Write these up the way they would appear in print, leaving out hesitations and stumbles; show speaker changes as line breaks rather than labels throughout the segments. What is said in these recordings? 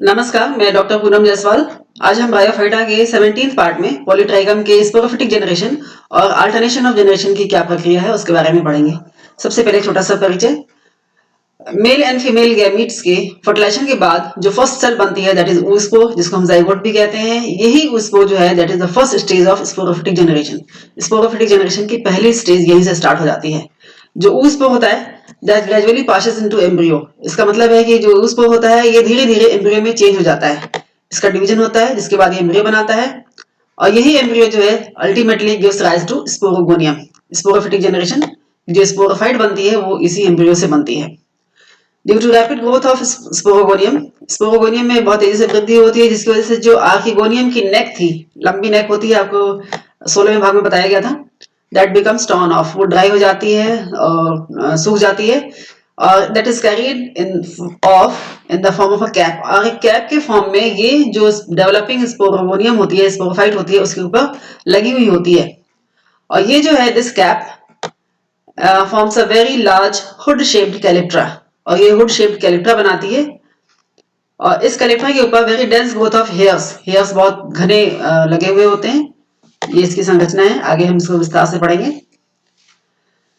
नमस्कार, मैं डॉक्टर पूनम जायसवाल। आज हम बायोफाइटा के 17th पार्ट में पॉलीट्राइगम के स्पोरोफिटिक जनरेशन और अल्टरनेशन ऑफ जनरेशन की क्या प्रक्रिया है उसके बारे में पढ़ेंगे। सबसे पहले छोटा सा परिचय। मेल एंड फीमेल गैमीट्स के फर्टिलाइजेशन के बाद जो फर्स्ट सेल बनती है दैट इज oospore, जिसको हम जाइगोट भी कहते हैं। यही oospore जो है that is the first stage of sporophytic generation. Sporophytic generation की पहली स्टेज यहीं से स्टार्ट हो जाती है। जो oospore होता है that gradually passes into embryo. इसका मतलब है कि जो oospore होता है ये धीरे धीरे एम्ब्रियो में चेंज हो जाता है। इसका डिवीजन होता है जिसके बाद ये एम्ब्रियो बनाता है और यही एम्ब्रियो जो है ultimately gives rise to sporogonium. Sporophytic generation जो स्पोरोफाइट बनती है वो इसी एम्ब्रियो से बनती है। Due to rapid growth of sporogonium, sporogonium में बहुत तेजी से वृद्धि होती है जिसकी वजह से जो आर्किगोनियम की नेक थी, लंबी नेक होती है, आपको 16वें भाग में बताया गया था, दैट बिकम्स टर्न ऑफ, वो ड्राई हो जाती है और सूख जाती है और that is carried in the form of a cap. और एक कैप के फॉर्म में ये जो डेवलपिंग स्पोरोगोनियम होती है, स्पोरोफाइट होती है, उसके ऊपर लगी हुई होती है। और ये जो है this cap forms a very large hood shaped calyptra, और ये हुड शेप्ड कैलिप्ट्रा बनाती है। और इस कैलिप्ट्रा के ऊपर very dense growth of hairs, hairs बहुत घने लगे हुए होते हैं। ये इसकी संरचना है, आगे हम इसको विस्तार से पढ़ेंगे।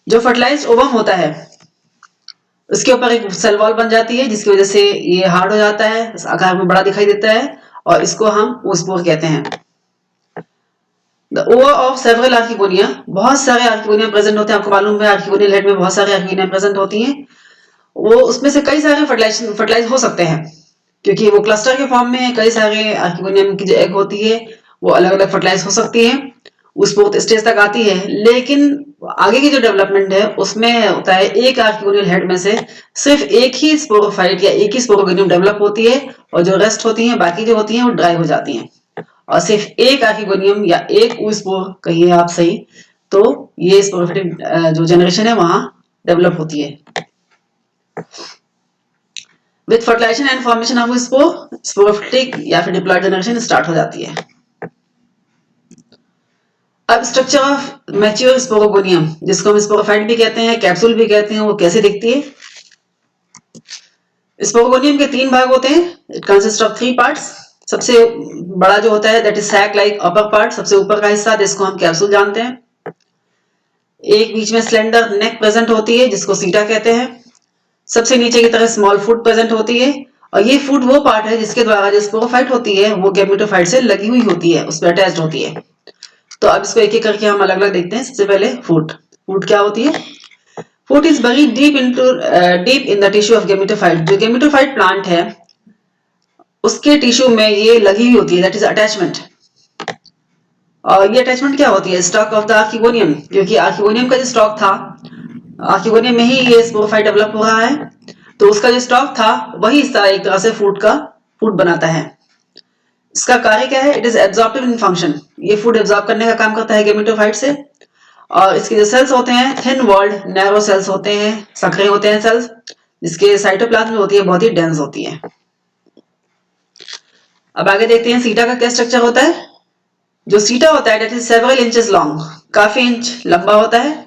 जो फर्टिलाइज्ड ओवम होता है उसके ऊपर एक सेल वॉल बन जाती है जिसकी वजह से ये हार्ड हो जाता है, आकार में बड़ा दिखाई देता है और इसको हम oospore कहते हैं। The over of several archegonia, बहुत सारे आर्किगोनिया प्रेजेंट होते हैं। आपको मालूम है आर्किगोनियल हेड में बहुत सारे आर्किगोनिया प्रेजेंट होती हैं। वो उसमें से कई सारे फर्टिलाइज हो सकते हैं क्योंकि वो क्लस्टर के फॉर्म में है। कई सारे आर्किगोनियम की जो एग होती है वो अलग अलग फर्टिलाइज हो सकती है, उस स्टेज तक आती है। लेकिन आगे की जो डेवलपमेंट है उसमें होता है एक आर्किगोनियल हेड में से सिर्फ एक ही स्पोरोफाइट या एक ही स्पोरोगोनियम डेवलप होती है और जो रेस्ट होती हैं, बाकी जो होती हैं वो ड्राई हो जाती हैं और सिर्फ एक आर्किगोनियम या एक oospore कहिए आप सही, तो ये स्पोरोफिटिक जो जनरेशन है वहां डेवलप होती है। With fertilization and formation of sporophytic या फिर डिप्लॉयड जनरेशन स्टार्ट हो जाती है। अब स्ट्रक्चर ऑफ मैच्योर स्पोरोगोनियम, जिसको हम स्पोरोफाइट भी कहते हैं, कैप्सूल भी कहते हैं, वो कैसे दिखती है। स्पोरोगोनियम के 3 भाग होते हैं। It consist of 3 parts. सबसे बड़ा जो होता है that is sac like upper part, सबसे ऊपर का हिस्सा जिसको हम कैप्सूल जानते हैं। एक बीच में स्लेंडर नेक प्रेजेंट होती है जिसको सीटा कहते हैं। सबसे नीचे की तरफ स्मॉल फुट प्रेजेंट होती है और ये फुट वो पार्ट है जिसके द्वारा जो स्पोरोफाइट होती है वो गैमेटोफाइट से लगी हुई होती है, उस पर अटैच्ड होती है। तो अब इसको एक एक करके हम अलग अलग देखते हैं। सबसे पहले फुट। फुट क्या होती है? Foot is buried deep in the tissue of gametophyte. जो गैमेटोफाइट प्लांट है उसके टिश्यू में ये लगी हुई होती है, दैट इज अटैचमेंट। और ये अटैचमेंट क्या होती है? स्टॉक ऑफ द आर्किगोनियम, क्योंकि आर्किगोनियम का जो स्टॉक था, आर्किगोनियम में ही ये स्पोरोफाइट डेवलप हो रहा है, तो उसका जो स्टॉक था वही इस तरह एक तरह से फूड बनाता है। इसका कार्य क्या है? It is absorptive in function. ये फूड एब्जॉर्ब करने का काम करता है गैमेटोफाइट से। और इसके जो सेल्स होते हैं थिन वॉल्ड नैरो सेल्स होते हैं, संकरे होते हैं सेल्स, जिसके साइटोप्लाज्म होती है बहुत ही डेंस होती है। अब आगे देखते हैं सीटा का क्या स्ट्रक्चर होता है। जो सीटा होता है that is several inches long, काफी इंच लंबा होता है।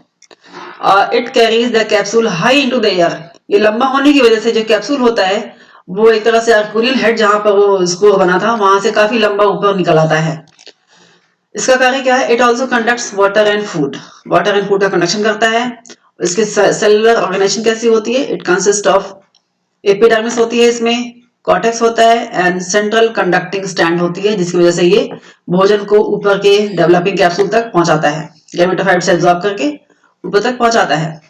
It carries the capsule high into the air. ये लंबा होने की वजह से जो कैप्सूल होता है वो एक तरह से आर्किगोनियल हेड जहां पर वो स्पोर बना था वहां से काफी लंबा ऊपर निकल आता है। इसका कार्य क्या है? It also conducts water and food. Water and food का कंडक्शन करता है। इसकी सेलुलर ऑर्गेनाइजेशन कैसी होती है? इट कंसिस्ट ऑफ एपिडर्मिस होती है, इसमें कॉर्टेक्स होता है एंड सेंट्रल कंडक्टिंग स्टैंड होती है जिसकी वजह से ये भोजन को ऊपर के डेवलपिंग कैप्सूल तक पहुंचाता है, गैमेटोफाइट से एब्जॉर्ब करके ऊपर तक पहुंचाता है।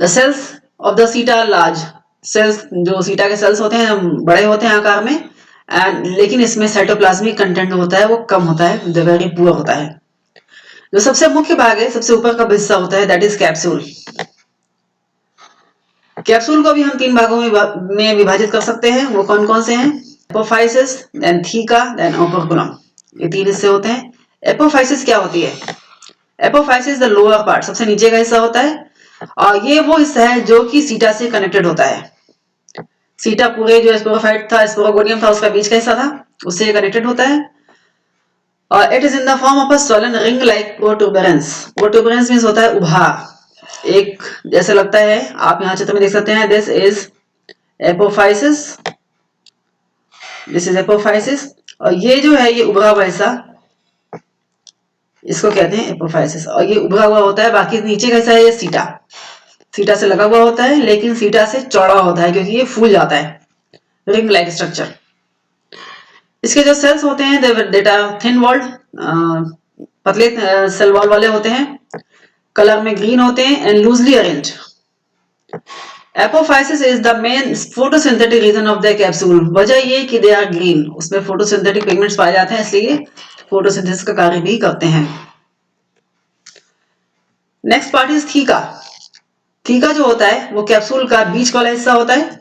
द सेल्स ऑफ द सीटा लार्ज। सेल्स, जो सीटा के सेल्स होते हैं बड़े होते हैं आकार में, एंड लेकिन इसमें साइटोप्लाज्मिक कंटेंट होता है वो कम होता है, वेरी पुअर होता है। जो सबसे मुख्य भाग है, सबसे ऊपर का हिस्सा होता है दैट इज कैप्सूल। कैप्सूल को भी हम 3 भागों में विभाजित कर सकते हैं। वो कौन कौन से हैं? Apophysis, then theca, then ओपर्कुलम। ये 3 हिस्से होते हैं। एपोफाइसिस क्या होती है? एपोफाइसिस द लोअर पार्ट, सबसे नीचे का हिस्सा होता है और ये वो हिस्सा है जो कि सीटा से कनेक्टेड होता है। सीटा पूरे जो स्पोरोफाइट था, स्पोरोगोनियम था, उसका बीच का हिस्सा था, उससे कनेक्टेड होता है। और it is in the form of a swollen ring like protuberance. Protuberance means होता है उभार, एक जैसे लगता है। आप यहाँ चित्र में देख सकते हैं, this is apophysis this is apophysis. और ये जो है ये उभरा हुआ हिस्सा, इसको कहते हैं एपोफाइसिस। और ये उभरा हुआ होता है, बाकी नीचे का हिस्सा है ये सीटा, सीटा से लगा हुआ होता है, लेकिन सीटा से चौड़ा होता है क्योंकि ये फूल जाता है, रिंग लाइक स्ट्रक्चर। इसके जो सेल्स होते हैं देट आर थिन वॉल्ड, पतले सेल वॉल वाले होते हैं, कलर में ग्रीन होते हैं and loosely arrange. Apophysis is the main photosynthetic region of the capsule. वजह ये कि दे आर ग्रीन, उसमें फोटोसिंथेटिक पिगमेंट्स पाए जाते हैं, इसलिए फोटोसिंथेसिस का कार्य भी करते हैं। Next part is theca. Theca जो होता है वो कैप्सूल का बीच वाला हिस्सा होता है,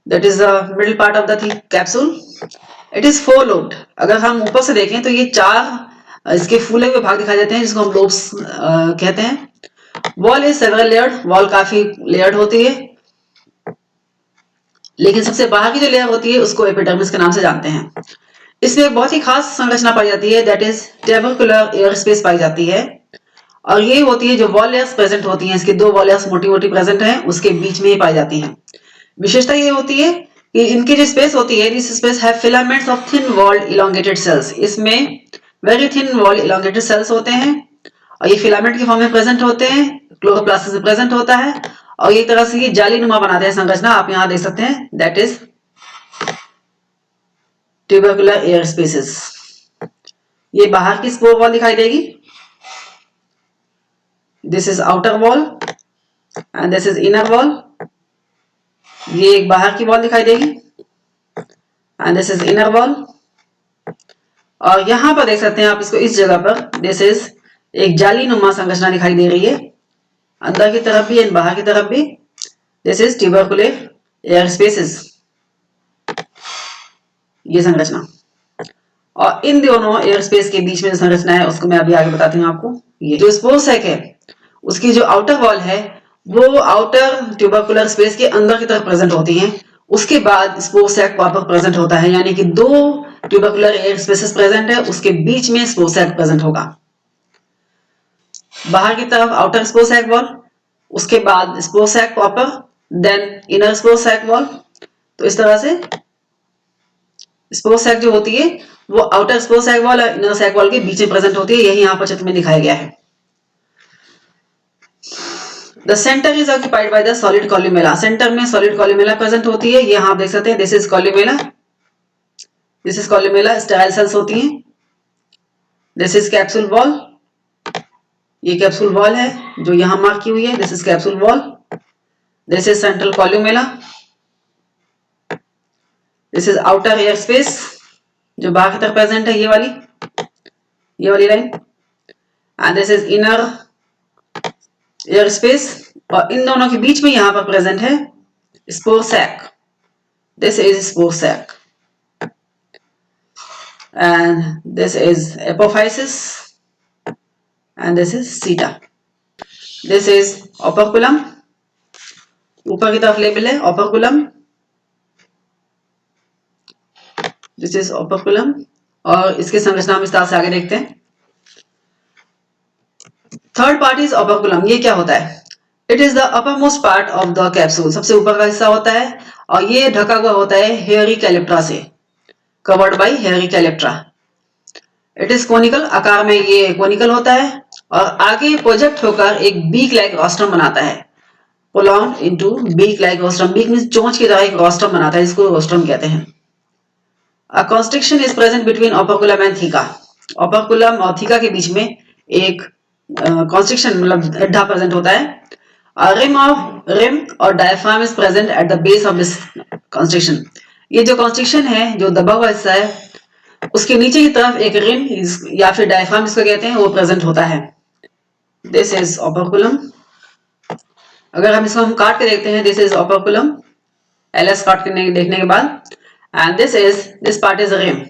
that is the middle part of the capsule. It is four lobed. अगर हम ऊपर से देखें तो ये चार इसके फूले हुए भाग दिखाई देते हैं, जिसको हम लोब्स कहते हैं। Wall is several layered, wall काफी लेयर्ड होती है, लेकिन सबसे बाहर की जो लेयर होती है उसको एपिडर्मिस के नाम से जानते हैं। इसमें एक बहुत ही खास संरचना पाई जाती है, that is tubercular air space पाई जाती है। और ये होती है जो वॉल लेयर्स प्रेजेंट होती हैं, इसकी दो वॉल लेयर्स मोटी मोटी प्रेजेंट हैं, उसके बीच में ही पाई जाती हैं। विशेषता ये होती है कि इनकी जो स्पेस होती है, this space have filaments of thin walled elongated cells. इसमें very thin walled elongated cells होते हैं और ये फिलामेंट के फॉर्म में प्रेजेंट होते हैं, क्लोरोप्लास्ट में प्रेजेंट होता है और एक तरह से ये जाली नुमा बनाते हैं संरचना। आप यहां देख सकते हैं, that is tubercular air spaces. ये बाहर की स्पोर वॉल दिखाई देगी, this is outer wall and this is inner wall. ये एक बाहर की वॉल दिखाई देगी and this is inner wall. और यहां पर देख सकते हैं आप इसको, इस जगह पर दिस इज एक जाली नुमा संरचना दिखाई दे रही है, अंदर की तरफ भी एंड बाहर की तरफ भी। This is tubercular air spaces, ये संरचना। और इन दोनों एयर स्पेस के बीच में जो संरचना है उसको मैं अभी आगे बताती हूँ आपको। ये जो स्पोर सैक है उसकी जो आउटर वॉल है वो आउटर ट्यूबरकुलर स्पेस के अंदर की तरफ प्रेजेंट होती है, उसके बाद स्पोर सैक वापस प्रेजेंट होता है, यानी कि दो ट्यूबरकुलर एयर स्पेसेस प्रेजेंट है, उसके बीच में स्पोर सैक प्रेजेंट होगा। बाहर की तरफ आउटर स्पोर सैक वॉल, उसके बाद spore sac proper, then inner spore sac wall. तो इस तरह से स्पोर सैक जो होती है वो आउटर स्पोर सैक वॉल और इनर सैक वॉल के बीच में प्रेजेंट होती है, यही यहां पर चित्र में दिखाया गया है। The centre is occupied by the solid columella. Centre में सॉलिड कॉल्यूमेला प्रेजेंट होती है, ये यहां आप देख सकते हैं, this is columella, this is columella, sterile cells होती हैं। दिस इज कैप्सूल वॉल, ये कैप्सूल वॉल है जो यहां मार्क की हुई है, this is capsule wall. This is central columella, this is outer air space जो बाहर की तरफ प्रेजेंट है, ये वाली line, and this is inner air space. और इन दोनों के बीच में यहां पर प्रेजेंट है spore sac, this is spore sac and this is apophysis and this is seta. This is operculum, ऊपर की तरफ लेबल है ओपर्कुलम, दिस इज ओपर्कुलम। और इसकी संरचना विस्तार से आगे देखते हैं। Third part is operculum. ये क्या होता है? It is the uppermost part of the capsule, सबसे ऊपर का हिस्सा होता है और ये ढका हुआ होता है हेयरी कैलिप्ट्रा से, covered by hairy calyptra. It is conical, आकार में ये कोनिकल होता है और आगे प्रोजेक्ट होकर एक बीक लाइक रोस्ट्रम बनाता है, prolong into beak like rostrum. Beak means चोंच की तरह एक रोस्ट्रम बनाता है, इसको रोस्ट्रम कहते हैं। A constriction is present between operculum and theca. Operculum और थीका के बीच में एक कॉन्स्ट्रिक्शन मतलब गड्ढा प्रेजेंट होता है। रिम और diaphragm is present at the base of this constriction. ये जो कॉन्स्ट्रिक्शन है, जो दबा हुआ हिस्सा है, उसके नीचे की तरफ एक रिम या फिर डायफ्राम जिसको कहते हैं वो प्रेजेंट होता है। This is operculum. अगर हम इसको काट के देखते हैं, दिस इज ओपर्कुलम, एलएस काट के देखने के बाद, and this part is rim.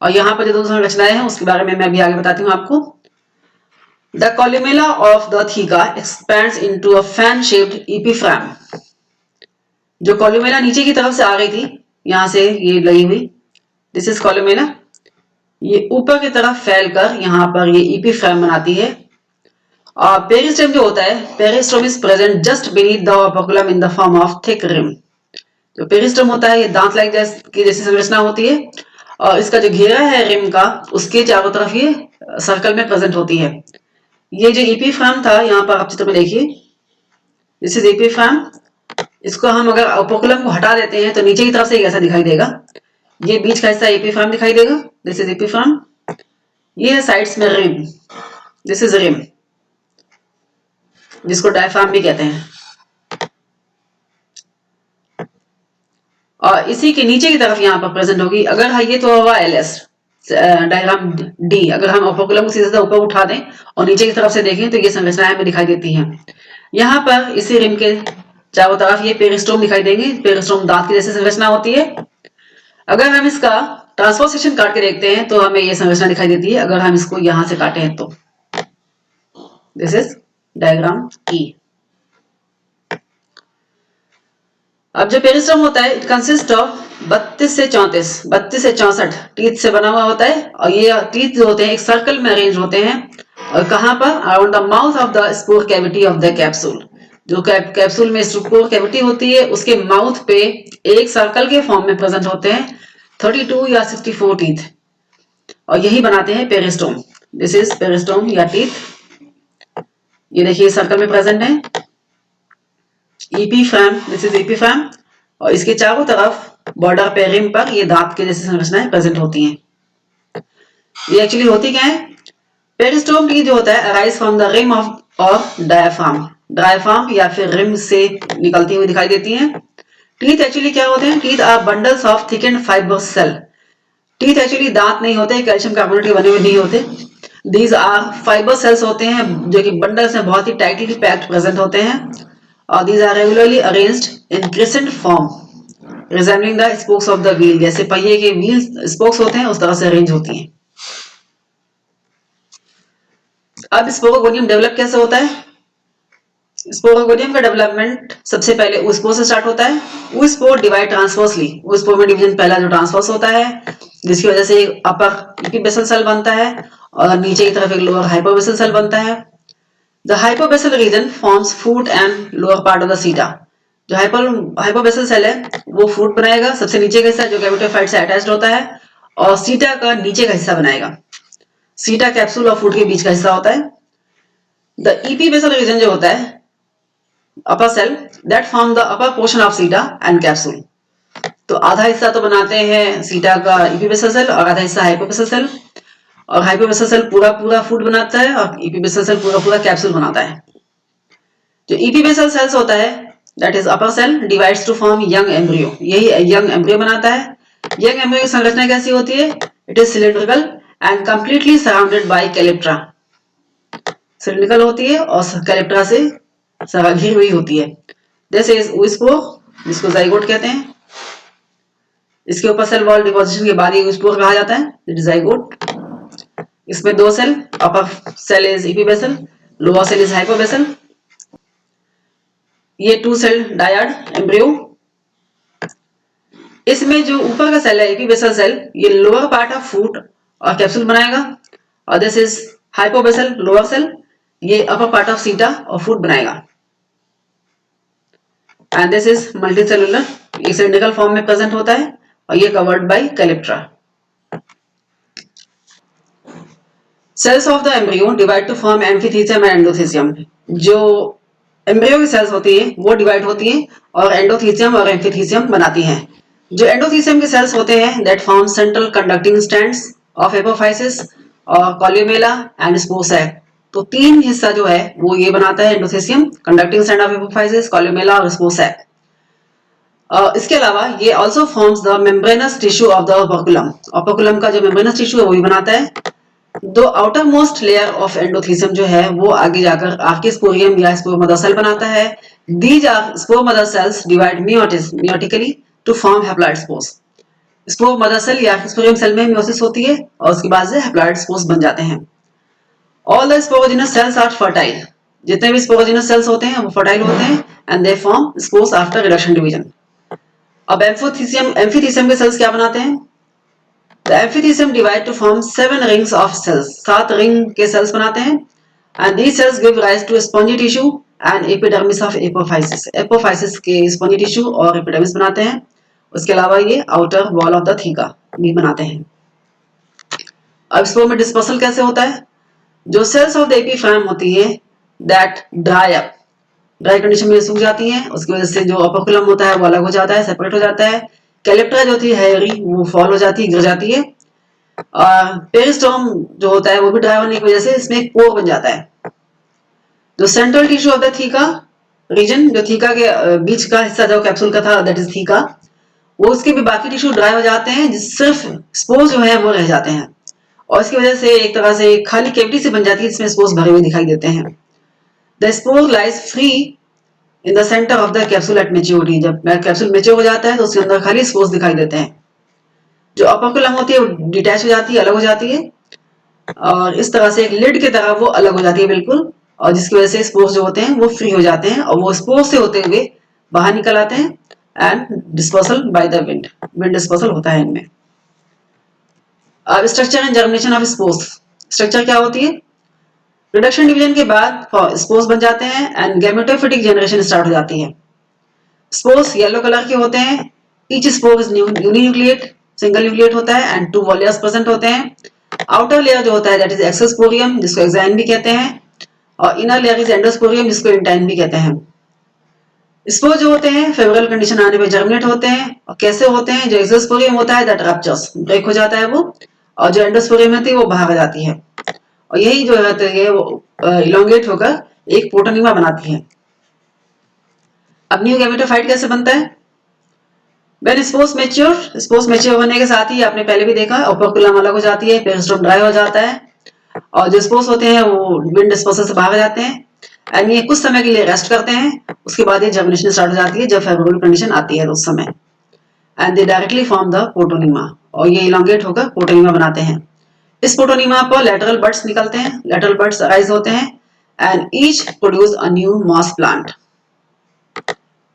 और यहां पर जो दूसरी रचनाएं हैं उसके बारे में मैं अभी आगे बताती हूँ आपको। The columella of the theca expands into a fan shaped epiphragm. जो कॉल्यूमेला नीचे की तरफ से आ रही थी, यहां से ये लगी हुई, दिस इज कॉल्यूमेला, ये ऊपर की तरफ फैलकर यहां पर ये एपिफ्रैम बनाती है पेरिस्टम जो होता है, peristome is present just beneath the operculum in the form of thick rim. जो पेरिस्टम होता है ये दांत लाइक जैसी संरचना होती है और इसका जो घेरा है रिम का उसके चारों तरफ ये सर्कल में प्रेजेंट होती है। ये जो एपिफ्राम था यहाँ पर आप चित्र में देखिए, दिस इज एपिफ्राम। इसको हम अगर ओपर्कुलम को हटा देते हैं तो नीचे की तरफ से ऐसा दिखाई देगा। ये बीच का हिस्सा एपिफ्राम दिखाई देगा, दिस इज एपिफ्राम। ये है साइड्स में रिम, दिस इज रिम, जिसको डायफ्राम भी कहते हैं। और इसी के नीचे की तरफ यहाँ पर प्रेजेंट होगी, अगर ये तो हुआ एलएस डायग्राम डी। अगर हम ओपर्कुलम को सीधे ऊपर उठा दें और नीचे की तरफ से देखें तो ये संरचनाएं हमें दिखाई देती हैं। यहाँ पर इसी रिम के चारों तरफ ये पेरिस्टोम दिखाई देंगे। पेरिस्टोम दांत की जैसी संरचना होती है। अगर हम इसका ट्रांसफर सेक्शन काट के देखते हैं तो हमें ये संरचना दिखाई देती है। अगर हम इसको यहां से काटे हैं तो दिस इज डायग्राम ई। अब जो पेरिस्टम होता है इट कंसिस्ट ऑफ 32 से 64 टीथ से बना हुआ होता है। और ये टीथ जो होते हैं एक सर्कल में अरेंज होते हैं। और कहां पर? Around the mouth of the spore cavity of the capsule. जो कैप्सूल में स्पोर कैविटी होती है उसके माउथ पे एक सर्कल के फॉर्म में प्रेजेंट होते हैं 32 या 64 टीथ, और यही बनाते हैं पेरिस्टोम। दिस इज पेरिस्टोम या टीथ। ये देखिए सर्कल में प्रेजेंट है। एपिफ्राम, दिस इज एपिफ्राम, और इसके चारों तरफ बॉर्डर पे रिम पर ये दांत के जैसी संरचनाएं प्रेजेंट होती हैं। ये एक्चुअली होती क्या है? पेरिस्टोम की जो होता है arise from the rim of diaphragm. Diaphragm या फिर रिम से निकलती हुई दिखाई देती हैं। टीथ एक्चुअली क्या होते हैं? Teeth are bundles of thickened fibre cell. Teeth actually दांत नहीं होते, कैल्शियम कार्बोनेट के बने हुए नहीं होते। दीज आर फाइबर सेल्स होते हैं जो कि बंडल्स में बहुत ही टाइटली पैक्ड प्रेजेंट होते हैं। और these are regularly arranged in crescent form resembling the spokes of the wheel. जैसे पहिए के व्हील स्पोक्स होते हैं उस तरह से अरेंज होती हैं। अब स्पोरोगोनियम डेवलप कैसे होता है? स्पोरोगोनियम का डेवलपमेंट सबसे पहले ऊस्पोर से स्टार्ट होता है। ऊस्पोर डिवाइड ट्रांसवर्सली। ऊस्पोर में डिवीजन पहला जो ट्रांसवर्स होता है जिसकी वजह से एक अपर एपिबेसल सेल बनता है और नीचे की तरफ एक लोअर हाइपोबेसल सेल बनता है। The hypobasal region forms foot and lower part of the seta. जो हाइपोबेसल सेल है वो फूट बनाएगा, सबसे नीचे का हिस्सा जो कैविटोफाइट से अटैच्ड होता है, और सीटा का नीचे का हिस्सा बनाएगा। सीटा कैप्सूल और फूट के बीच का हिस्सा होता है। द एपिबेसल रीजन जो होता है upper cell that form the upper portion of सीटा and capsule। तो आधा हिस्सा तो बनाते हैं सीटा का एपिबेसल सेल और आधा हिस्सा हाइपोबेसल सेल। और हाइपोबेसल सेल पूरा फूड बनाता है और एपिबेसल सेल पूरा कैप्सूल बनाता है। जो एपिबेसल सेल्स होता है that is upper cell divides to form young embryo. यही यंग एम्ब्रियो बनाता है। यंग एम्ब्रियो की संरचना कैसी होती है? It is cylindrical and completely surrounded by calyptra. Cylindrical होती है और कैलिप्ट्रा से घिरी हुई होती है। दिस इज ऊस्पोर, जिसको जाइगोट कहते हैं। इसके ऊपर सेल वॉल डिपोजिशन के बाद ये ऊस्पोर कहा जाता है, इट इज जाइगोट। इसमें दो cell, upper cell is epibasal, lower cell is hypobasal. ये टू सेल डायड एम्ब्रियो। इसमें जो ऊपर का सेल है एपिबेसल सेल, ये लोअर पार्ट ऑफ फूट और कैप्सूल बनाएगा, और this is hypobasal lower cell, ये अपर पार्ट ऑफ सीटा और फूड बनाएगा। एंड दिस इज मल्टीसेलुलर, ये सिलिंड्रिकल फॉर्म में प्रेजेंट होता है और ये covered by calyptra. Cells of the embryo divide to form amphithecium and endothecium. जो एम्ब्रियो की सेल्स होती है वो डिवाइड होती हैं और एंडोथीसियम और एम्फिथीसियम बनाती हैं। जो एंडोथीसियम के सेल्स होते हैं that form central conducting strands of apophysis और कॉल्यूमेला एंड स्पोर सैक। तो तीन हिस्सा जो है वो ये बनाता है endothecium, conducting strand of apophysis, columella और स्पोर सैक। इसके अलावा ये also forms the membranous tissue of the operculum. Operculum का जो मेम्ब्रेनस टिश्यू है वो भी बनाता है। दो outer most layer of endothecium जो है वो आगे जाकर आर्किस्पोरियम या स्पोर मदर सेल बनाता है। These are spore mother cells divide meiotically to form haploid spores. Spore mother cell या आर्किस्पोरियम सेल में मियोसिस होती है और उसके बाद से हैप्लॉइड स्पोर्स बन जाते हैं। All the sporogenous cells are fertile. जितने भी स्पोरोजिनस सेल्स होते हैं वो फर्टाइल होते हैं and they form spores after reduction division. अब एम्फिथीसियम के सेल्स क्या बनाते हैं? The amphithysium divide to form 7 rings of cells। 7 ring के सेल्स बनाते हैं And these cells give rise to spongy tissue and epidermis of apophysis. Apophysis के spongy tissue और epidermis बनाते हैं. उसके अलावा ये outer wall of the theca भी बनाते हैं. अब स्पोर में डिस्पर्सल कैसे होता है? जो सेल्स ऑफ द एपीफ्राइम होती है that dry up, dry condition में सूख जाती हैं, उसकी वजह से जो ओपर्कुलम होता है वो अलग हो जाता है, सेपरेट हो जाता है. कैलेप्ट्रा जो थी हेयरी वो फॉल हो जाती है, गिर जाती है. पेरिस्टोम जो होता है वो भी ड्राई होने की वजह से इसमें एक पोर बन जाता है. जो central tissue of the theca region, जो थीका के बीच का हिस्सा जो कैप्सूल का था दैट इज थीका, वो उसके भी बाकी टिश्यू ड्राई हो जाते हैं, सिर्फ स्पोर्स जो है वो रह जाते हैं. और इसकी वजह से एक तरह से खाली कैविटी से बन जाती है, इसमें स्पोर्स भरे हुए दिखाई देते हैं. The spore lies free in the centre of the capsule eight maturity. जब कैप्सूल मेच्योर हो जाता है तो उसके अंदर खाली स्पोर्स दिखाई देते हैं. जो ओपर्कुलम होती है वो डिटैच हो जाती है, अलग हो जाती है, और इस तरह से एक लिड की तरह वो अलग हो जाती है बिल्कुल, और जिसकी वजह से स्पोर्स जो होते हैं वो फ्री हो जाते हैं और वो स्पोर्स से होते हुए बाहर निकल आते हैं. And dispersal by the wind, wind dispersal होता है इनमें. अब structure and germination of spores. Structure क्या होती है? रिडक्शन डिवीजन के बाद स्पोर्स बन जाते हैं एंड गैमेटोफिटिक जनरेशन स्टार्ट हो जाती है. स्पोर्स येलो कलर के होते हैं. Each spore is uninucleate, single nucleate होता है एंड 2 वॉलियर्स प्रेजेंट होते हैं. आउटर लेयर जो होता है दैट इज एक्सोस्पोरियम, जिसको एक्साइन भी कहते हैं, और इनर लेयर इज एंडोस्पोरियम, जिसको इंटाइन भी कहते हैं. स्पोर जो होते हैं फेवरेबल कंडीशन आने पे जर्मिनेट होते हैं. और कैसे होते हैं? जो एक्सोस्पोरियम होता है दैट रप्चर्स, ब्रेक हो जाता है वो, और जो एंडोस्पोरियम होती है वो बाहर आ जाती है, और यही जो होती है वो इलोंगेट होकर एक प्रोटोनिमा बनाती है. अब न्यू गैमेटोफाइट कैसे बनता है? When spores mature, spores mature होने के साथ ही आपने पहले भी देखा ओपर्कुलम अलग हो जाती है, पेरिस्टोम ड्राई हो जाता है, और जो स्पोर्स होते हैं वो विंड डिस्पर्सल से बाहर आ जाते हैं एंड ये कुछ समय के लिए रेस्ट करते हैं. उसके बाद ये जर्मिनेशन स्टार्ट हो जाती है जब फेवरेबल कंडीशन आती है उस समय, and they directly form the protonema, और ये इलोंगेट होकर प्रोटोनिमा बनाते हैं. इस प्रोटोनिमा पर लेटरल बड्स निकलते हैं, लेटरल बड्स अराइज होते हैं and each produce a new moss plant.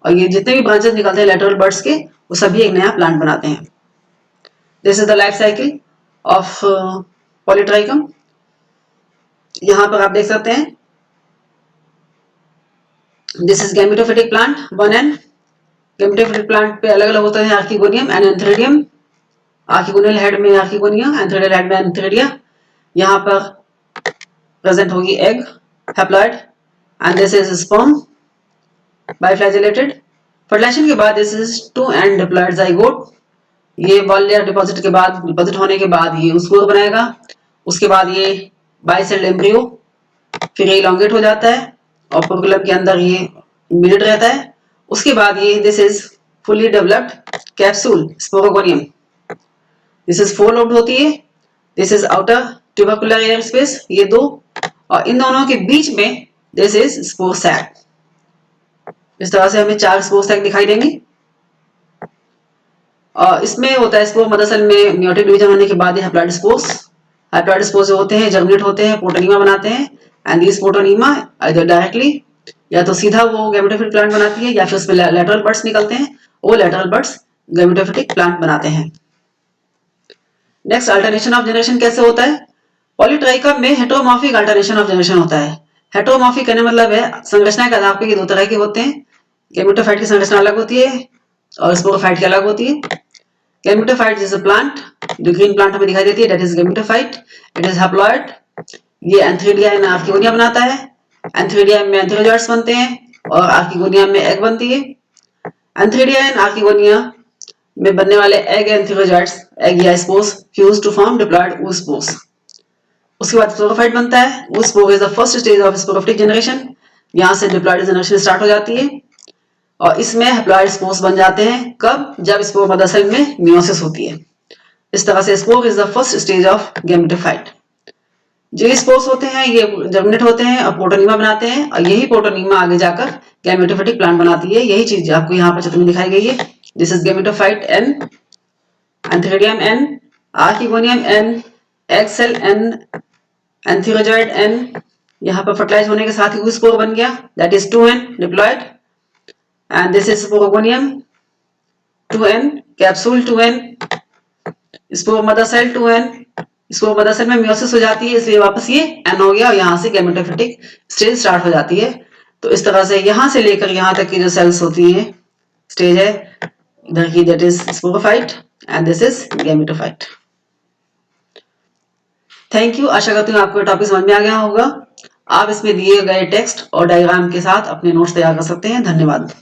और ये जितने भी ब्रांचेस निकलते हैं लेटरल बड्स के वो सभी एक नया प्लांट बनाते हैं. This is the life cycle of polytrichum. यहां पर आप देख सकते हैं this is gametophytic plant 1N. Gametophytic plant पे अलग अलग होते हैं archegonium and antheridium. Archegonial head में आर्किगोनिया, एंथ्रेडियल हेड में एंथ्रेडिया. यहाँ पर प्रेजेंट होगी egg, haploid, and this is sperm biflagellated. Fertilization के बाद this is 2N diploid zygote. ये वॉल लेयर डिपॉजिट के बाद, डिपॉजिट होने के बाद ये स्पोर बनाएगा. उसके बाद ये बाइसेल्ड एम्ब्रियो, फिर ये इलोंगेट हो जाता है, ओपर्कुलम के अंदर ये मिड रहता है. उसके बाद ये this is fully developed capsule sporogonium. This is 4 lobed होती है. This is outer tubercular air space, ये दो, और इन दोनों के बीच में दिस इज स्पोर सैक. इस तरह से हमें 4 स्पोर सैक दिखाई देंगे. और इसमें होता है स्पोर मदरसेल में मेयोटिक डिवीजन होने के बाद ये हैप्लॉइड स्पोर्स. हैप्लॉइड स्पोर्स जो होते हैं जर्मिनेट होते हैं, प्रोटोनिमा बनाते हैं, and this protonema either directly या तो सीधा वो गैमेटोफिटिक प्लांट बनाती है, या फिर उसमें लेटरल बड्स निकलते हैं, वो लेटरल बड्स गैमेटोफिटिक प्लांट बनाते हैं. नेक्स्ट, अल्टरनेशन ऑफ जनरेशन कैसे होता है? पॉलीट्राइकम में हेटेरोमॉर्फिक अल्टरनेशन ऑफ जनरेशन होता है. हेटेरोमॉर्फिक कहने मतलब है संरचना के आधार पर ये 2 तरह के होते हैं. गैमेटोफाइट की संरचना अलग होती है और स्पोरोफाइट की अलग होती है. गैमेटोफाइट इज अ प्लांट, जो ग्रीन प्लांट हमें दिखाई देती है that is gametophyte. It is haploid. ये एंथ्रेडिया एंड आर्किगोनिया बनाता है. एंथ्रेडिया में एंथ्रोजॉइट्स बनते हैं और आर्किगोनिया में एग बनती है. एंथ्रेडिया एंड आर्किगोनिया में बनने वाले एग एंथ्रोजॉइट्स, एग या spores fuse to form diploid oospores. उसके बाद स्पोरोफाइट बनता है. oospore is the first stage of sporophytic generation. यहाँ से डिप्लॉयड जनरेशन स्टार्ट हो जाती है, और इसमें हैप्लॉइड स्पोर्स बन जाते हैं. कब? जब स्पोर मदर सेल में मियोसिस होती है. इस तरह से spore is the first stage of gametophyte. जो स्पोर्स होते हैं ये जर्मिनेट होते हैं और प्रोटोनिमा बनाते हैं, और यही प्रोटोनिमा आगे जाकर गैमेटोफिटिक प्लांट बनाती है. यही चीज आपको यहाँ पर चित्र में दिखाई गई है. This is gametophyte N, antheridium N, archegonium N, egg cell N, antherozoid N. यहाँ पर फर्टिलाइज होने के साथ ही स्पोर बन गया that is 2N diploid. And this is sporogonium 2N, capsule 2N, spore mother cell 2N, spore cell में meiosis हो जाती है, इसलिए वापस ये एन हो गया और यहाँ से गैमेटोफिटिक स्टेज स्टार्ट हो जाती है। तो इस तरह से यहाँ से लेकर यहाँ तक की जो सेल्स होती है स्टेज है इधर की, that is sporophyte and this is gametophyte. Thank you. आशा करती हूँ आपको टॉपिक समझ में आ गया होगा। आप इसमें दिए गए टेक्स्ट और डायग्राम के साथ अपने नोट्स तैयार कर सकते हैं। धन्यवाद।